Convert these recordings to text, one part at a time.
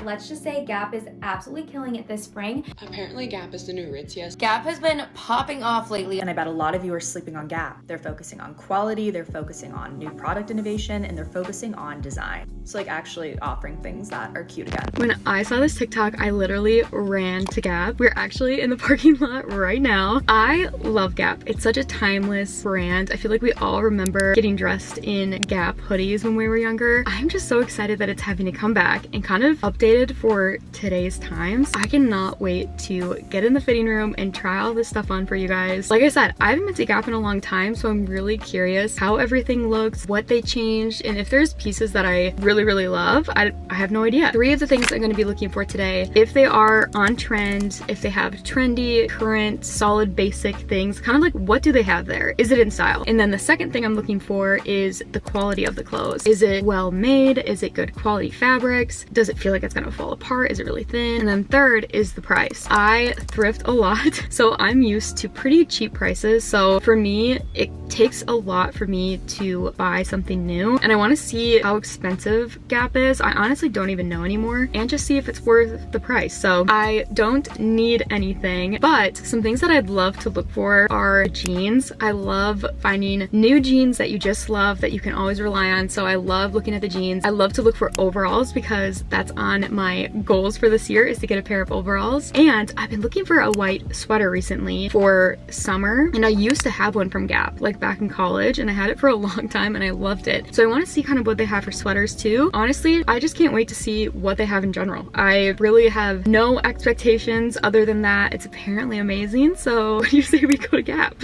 let's just say Gap is absolutely killing it this spring. Apparently Gap is the new Ritzia. Gap has been popping off lately, and I bet a lot of you are sleeping on Gap. They're focusing on quality, they're focusing on new product innovation, and they're focusing on design. So like actually offering things that are cute again. When I saw this TikTok, I literally ran to Gap. We're actually in the parking lot right now. I love Gap. It's such a timeless brand. I feel like we all remember getting dressed in Gap hoodies when we were younger. I'm just so excited that it's having a comeback and kind of updated for today's times. I cannot wait to get in the fitting room and try all this stuff on for you guys. Like I said, I haven't been to Gap in a long time, so I'm really curious how everything looks, what they changed, and if there's pieces that I really love. I have no idea. 3 of the things I'm going to be looking for today, if they are on trend, if they have trendy, current, solid, basic things, kind of like what do they have there? Is it in style? And then the second thing I'm looking for is the quality of the clothes. Is it well made? Is it good quality fabrics? Does it feel like it's going to fall apart? Is it really thin? And then third is the price. I thrift a lot, so I'm used to pretty cheap prices. So for me, it takes a lot for me to buy something new, and I want to see how expensive Gap is. I honestly don't even know anymore, and just see if it's worth the price. So I don't need anything, but some things that I'd love to look for are jeans. I love finding new jeans that you just love, that you can always rely on. So I love looking at the jeans. I love to look for overalls because that's on my goals for this year, is to get a pair of overalls. And I've been looking for a white sweater recently for summer, and I used to have one from Gap like back in college, and I had it for a long time and I loved it. So I want to see kind of what they have for sweaters too. Honestly, I just can't wait to see what they have in general. I really have no expectations other than that it's apparently amazing. So what do you say we go to Gap?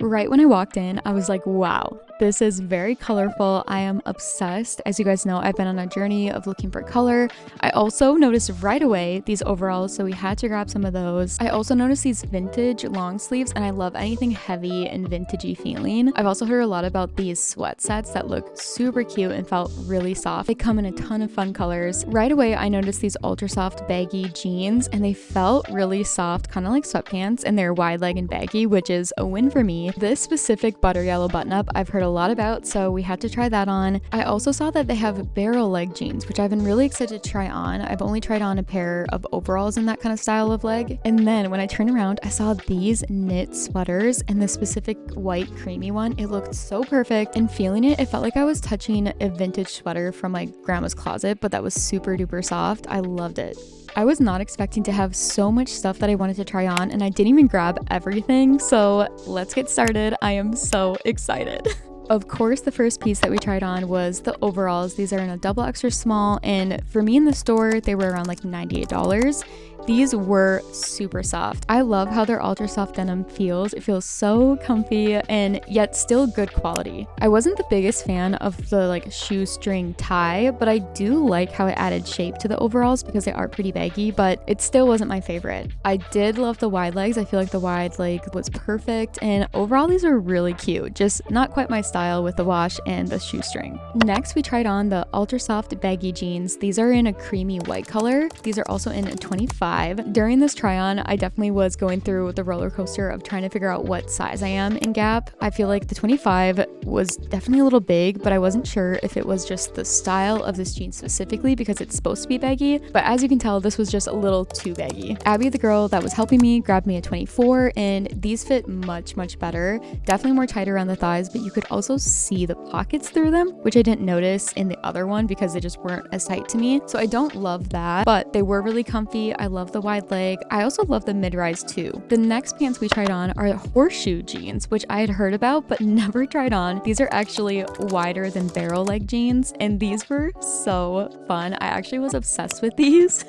Right when I walked in, I was like, wow, this is very colorful. I am obsessed. As you guys know, I've been on a journey of looking for color. I also noticed right away these overalls, so we had to grab some of those. I also noticed these vintage long sleeves, and I love anything heavy and vintagey feeling. I've also heard a lot about these sweat sets that look super cute and felt really soft. They come in a ton of fun colors. Right away, I noticed these ultra soft baggy jeans, and they felt really soft, kind of like sweatpants, and they're wide leg and baggy, which is a win for me. This specific butter yellow button up I've heard a lot about, so we had to try that on. I also saw that they have barrel leg jeans, which I've been really excited to try on. I've only tried on a pair of overalls in that kind of style of leg. And then when I turned around, I saw these knit sweaters, and the specific white creamy one, it looked so perfect, and feeling it, it felt like I was touching a vintage sweater from my grandma's closet, but that was super duper soft. I loved it. I was not expecting to have so much stuff that I wanted to try on, and I didn't even grab everything, so let's get started. I am so excited. Of course, the first piece that we tried on was the overalls. These are in a double extra small, and for me in the store, they were around like $98. These were super soft. I love how their ultra soft denim feels. It feels so comfy and yet still good quality. I wasn't the biggest fan of the like shoestring tie, but I do like how it added shape to the overalls because they are pretty baggy, but it still wasn't my favorite. I did love the wide legs. I feel like the wide leg was perfect, and overall these are really cute, just not quite my style with the wash and the shoestring. Next, we tried on the ultra soft baggy jeans. These are in a creamy white color. These are also in a 25. During this try on, I definitely was going through the roller coaster of trying to figure out what size I am in Gap. I feel like the 25 was definitely a little big, but I wasn't sure if it was just the style of this jean specifically because it's supposed to be baggy, but as you can tell, this was just a little too baggy. Abby, the girl that was helping me, grabbed me a 24, and these fit much better. Definitely more tight around the thighs, but you could also see the pockets through them, which I didn't notice in the other one because they just weren't as tight to me. So I don't love that, but they were really comfy. I love the wide leg. I also love the mid-rise too. The next pants we tried on are horseshoe jeans, which I had heard about but never tried on. These are actually wider than barrel leg jeans, and these were so fun. I actually was obsessed with these.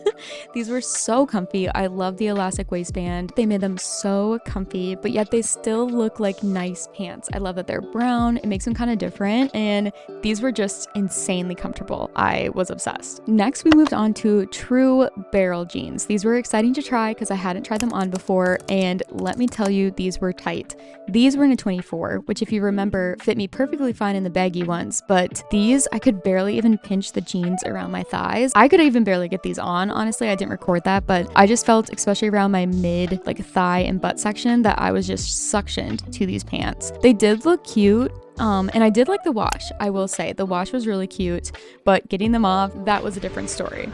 These were so comfy. I love the elastic waistband. They made them so comfy, but yet they still look like nice pants. I love that they're brown. It makes them kind of different, and these were just insanely comfortable. I was obsessed. Next, we moved on to true barrel jeans. These were exciting to try because I hadn't tried them on before, and let me tell you, these were tight. These were in a 24, which if you remember, fit me perfectly fine in the baggy ones, but these, I could barely even pinch the jeans around my thighs. I could even barely get these on. Honestly, I didn't record that, but I just felt, especially around my mid, like thigh and butt section, that I was just suctioned to these pants. They did look cute. And I did like the wash, I will say. The wash was really cute, but getting them off, that was a different story.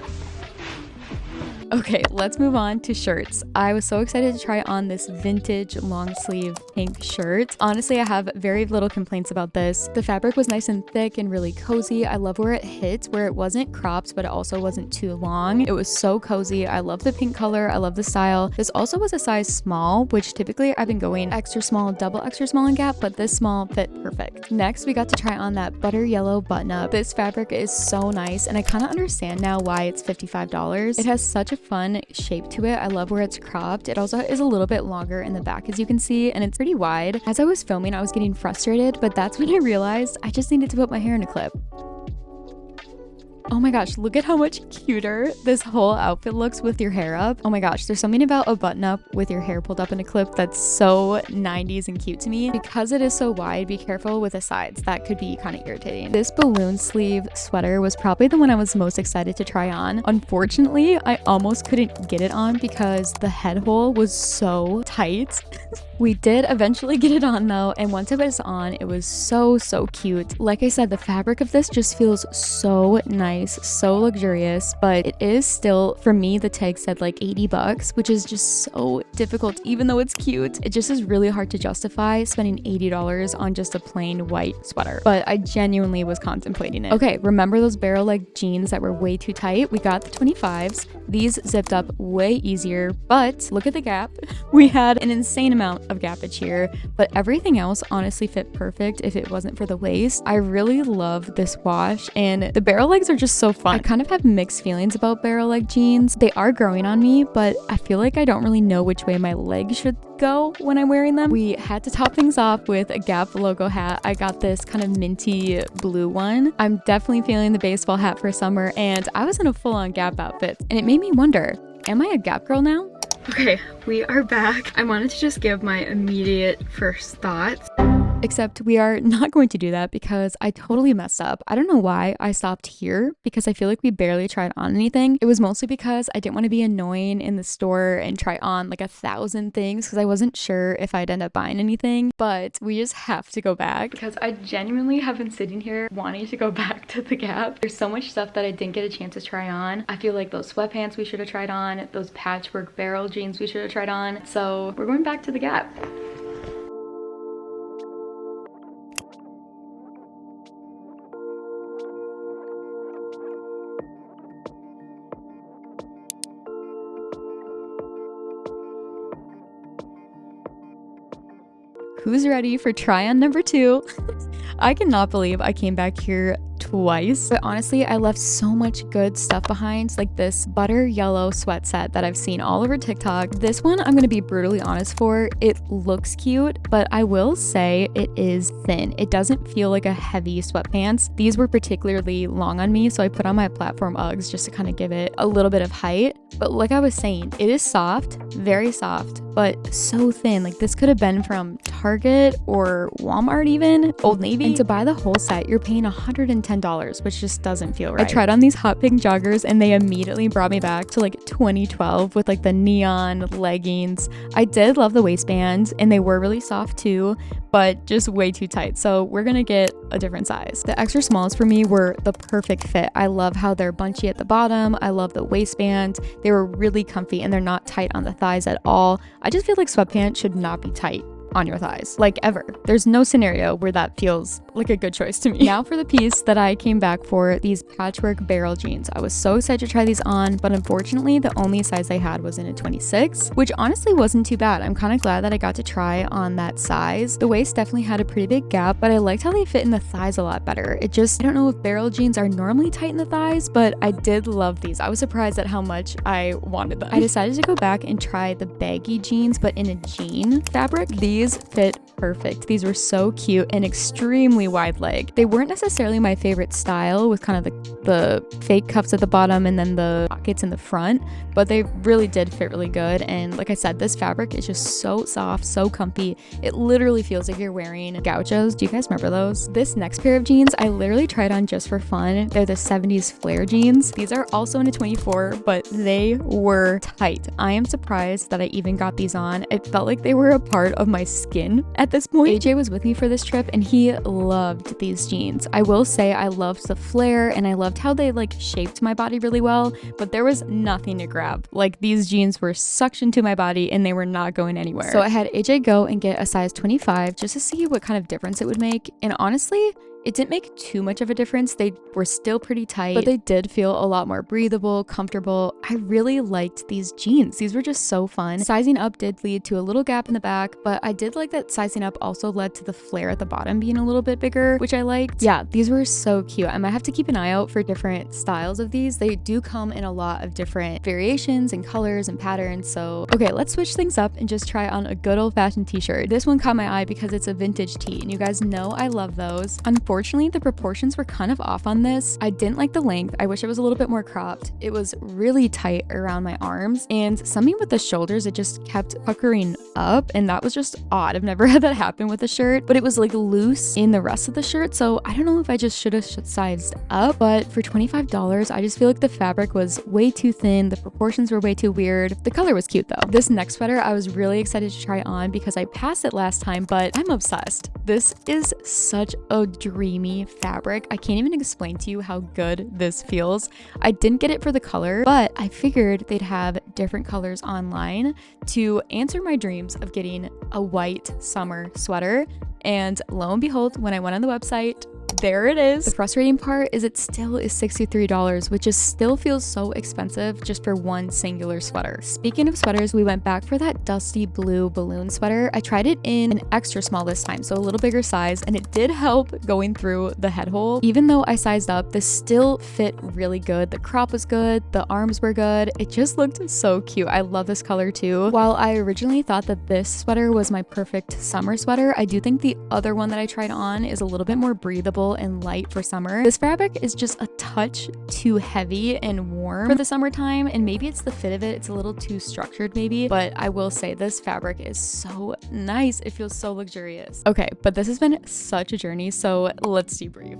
Okay, let's move on to shirts. I was so excited to try on this vintage long sleeve pink shirt. Honestly, I have very little complaints about this. The fabric was nice and thick and really cozy. I love where it hit, where it wasn't cropped, but it also wasn't too long. It was so cozy. I love the pink color. I love the style. This also was a size small, which typically I've been going extra small, double extra small in Gap, but this small fit perfect. Next, we got to try on that butter yellow button up. This fabric is so nice, and I kind of understand now why it's $55. It has such a fun shape to it. I love where it's cropped. It also is a little bit longer in the back, as you can see, and it's pretty wide. As I was filming, I was getting frustrated, but that's when I realized I just needed to put my hair in a clip. Oh my gosh, look at how much cuter this whole outfit looks with your hair up. Oh my gosh, there's something about a button up with your hair pulled up in a clip that's so 90s and cute to me. Because it is so wide, be careful with the sides. That could be kind of irritating. This balloon sleeve sweater was probably the one I was most excited to try on. Unfortunately, I almost couldn't get it on because the head hole was so tight. We did eventually get it on though, and once it was on, it was so cute. Like I said, the fabric of this just feels so nice, so luxurious, but it is still, for me, the tag said like $80, which is just so difficult. Even though it's cute, it just is really hard to justify spending $80 on just a plain white sweater, but I genuinely was contemplating it. Okay, remember those barrel leg jeans that were way too tight? We got the 25s. These zipped up way easier, but look at the gap. We had an insane amount of gappage here, but everything else honestly fit perfect if it wasn't for the waist. I really love this wash, and the barrel legs are just so fun. I kind of have mixed feelings about barrel leg jeans. They are growing on me, but I feel like I don't really know which way my legs should go when I'm wearing them. We had to top things off with a Gap logo hat. I got this kind of minty blue one. I'm definitely feeling the baseball hat for summer, and I was in a full-on Gap outfit, and it made me wonder, am I a Gap girl now? Okay, we are back. I wanted to just give my immediate first thoughts. Except we are not going to do that because I totally messed up. I don't know why I stopped here because I feel like we barely tried on anything. It was mostly because I didn't want to be annoying in the store and try on like 1,000 things because I wasn't sure if I'd end up buying anything. But we just have to go back because I genuinely have been sitting here wanting to go back to the Gap. There's so much stuff that I didn't get a chance to try on. I feel like those sweatpants we should have tried on, those patchwork barrel jeans we should have tried on. So we're going back to the Gap. Who's ready for try on number 2? I cannot believe I came back here twice, but honestly I left so much good stuff behind, like this butter yellow sweat set that I've seen all over TikTok. This one I'm gonna be brutally honest for, it looks cute, but I will say it is thin. It doesn't feel like a heavy sweatpants. These were particularly long on me, so I put on my platform Uggs just to kind of give it a little bit of height. But like I was saying, it is soft, very soft, but so thin. Like this could have been from Target or Walmart, even Old Navy. And to buy the whole set, you're paying $110, which just doesn't feel right. I tried on these hot pink joggers and they immediately brought me back to like 2012 with like the neon leggings. I did love the waistbands and they were really soft too, but just way too tight. So we're gonna get a different size. The extra smalls for me were the perfect fit. I love how they're bunchy at the bottom. I love the waistband. They were really comfy and they're not tight on the thighs at all. I just feel like sweatpants should not be tight on your thighs, like ever. There's no scenario where that feels like a good choice to me. Now for the piece that I came back for, these patchwork barrel jeans. I was so excited to try these on, but unfortunately the only size they had was in a 26, which honestly wasn't too bad. I'm kind of glad that I got to try on that size. The waist definitely had a pretty big gap, but I liked how they fit in the thighs a lot better. It just, I don't know if barrel jeans are normally tight in the thighs, but I did love these. I was surprised at how much I wanted them. I decided to go back and try the baggy jeans, but in a jean fabric. These fit perfect. These were so cute and extremely wide leg. They weren't necessarily my favorite style with kind of the fake cuffs at the bottom and then the pockets in the front, but they really did fit really good. And like I said, this fabric is just so soft, so comfy. It literally feels like you're wearing gauchos. Do you guys remember those? This next pair of jeans I literally tried on just for fun. They're the 70s flare jeans. These are also in a 24, but they were tight. I am surprised that I even got these on. It felt like they were a part of my skin at at this point. AJ was with me for this trip and he loved these jeans. I will say I loved the flare and I loved how they like shaped my body really well, but there was nothing to grab. Like these jeans were suctioned to my body and they were not going anywhere. So I had AJ go and get a size 25 just to see what kind of difference it would make. And honestly, it didn't make too much of a difference. They were still pretty tight, but they did feel a lot more breathable, comfortable. I really liked these jeans. These were just so fun. Sizing up did lead to a little gap in the back, but I did like that sizing up also led to the flare at the bottom being a little bit bigger, which I liked. Yeah, these were so cute. I might have to keep an eye out for different styles of these. They do come in a lot of different variations and colors and patterns. So, okay, let's switch things up and just try on a good old-fashioned t-shirt. This one caught my eye because it's a vintage tee, and you guys know I love those. Unfortunately, the proportions were kind of off on this. I didn't like the length. I wish it was a little bit more cropped. It was really tight around my arms, and something with the shoulders, it just kept puckering up, and that was just odd. I've never had that happen with a shirt, but it was like loose in the rest of the shirt, so I don't know if I just should have sized up, but for $25, I just feel like the fabric was way too thin. The proportions were way too weird. The color was cute though. This next sweater, I was really excited to try on because I passed it last time, but I'm obsessed. This is such a dreamy fabric. I can't even explain to you how good this feels. I didn't get it for the color, but I figured they'd have different colors online to answer my dreams of getting a white summer sweater. And lo and behold, when I went on the website, there it is. The frustrating part is it still is $63, which just still feels so expensive just for one singular sweater. Speaking of sweaters, we went back for that dusty blue balloon sweater. I tried it in an extra small this time, so a little bigger size, and it did help going through the head hole. Even though I sized up, this still fit really good. The crop was good, the arms were good. It just looked so cute. I love this color too. While I originally thought that this sweater was my perfect summer sweater, I do think the other one that I tried on is a little bit more breathable and light for summer. This fabric is just a touch too heavy and warm for the summertime, and maybe it's the fit of it. It's a little too structured maybe, but I will say this fabric is so nice. It feels so luxurious. Okay, but this has been such a journey, so let's debrief.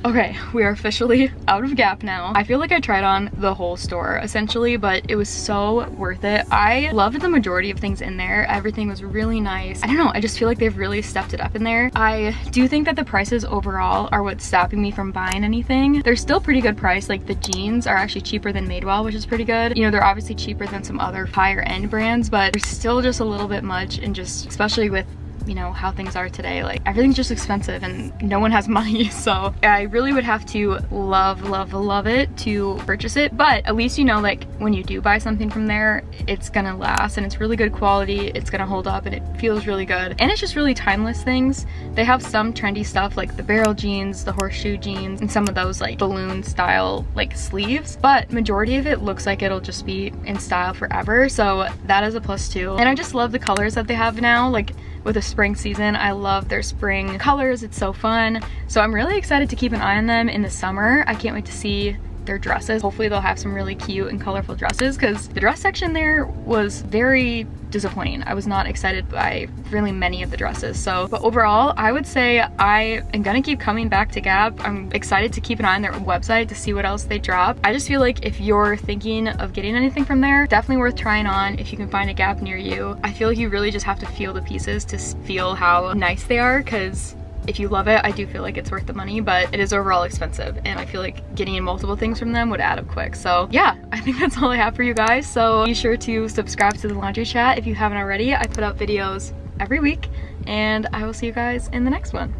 Okay, we are officially out of Gap now. I feel like I tried on the whole store essentially, but it was so worth it. I loved the majority of things in there. Everything was really nice. I don't know, I just feel like they've really stepped it up in there. I do think that the prices overall are what's stopping me from buying anything. They're still pretty good price. Like the jeans are actually cheaper than Madewell, which is pretty good. You know, they're obviously cheaper than some other higher end brands, but they're still just a little bit much, and just especially with, you know, how things are today, like everything's just expensive and no one has money, so I really would have to love it to purchase it. But at least, you know, like when you do buy something from there, it's gonna last and it's really good quality, it's gonna hold up, and it feels really good, and it's just really timeless things. They have some trendy stuff like the barrel jeans, the horseshoe jeans, and some of those like balloon style like sleeves, but majority of it looks like it'll just be in style forever, so that is a plus too. And I just love the colors that they have now. Like with the spring season, I love their spring colors. It's so fun. So I'm really excited to keep an eye on them in the summer. I can't wait to see their dresses. Hopefully they'll have some really cute and colorful dresses, because the dress section there was very disappointing. I was not excited by really many of the dresses. So, but overall, I would say I am gonna keep coming back to Gap. I'm excited to keep an eye on their website to see what else they drop. I just feel like if you're thinking of getting anything from there, definitely worth trying on if you can find a Gap near you. I feel like you really just have to feel the pieces to feel how nice they are, because if you love it, I do feel like it's worth the money, but it is overall expensive, and I feel like getting in multiple things from them would add up quick. So yeah, I think that's all I have for you guys. So be sure to subscribe to the laundry chat if you haven't already. I put out videos every week, and I will see you guys in the next one.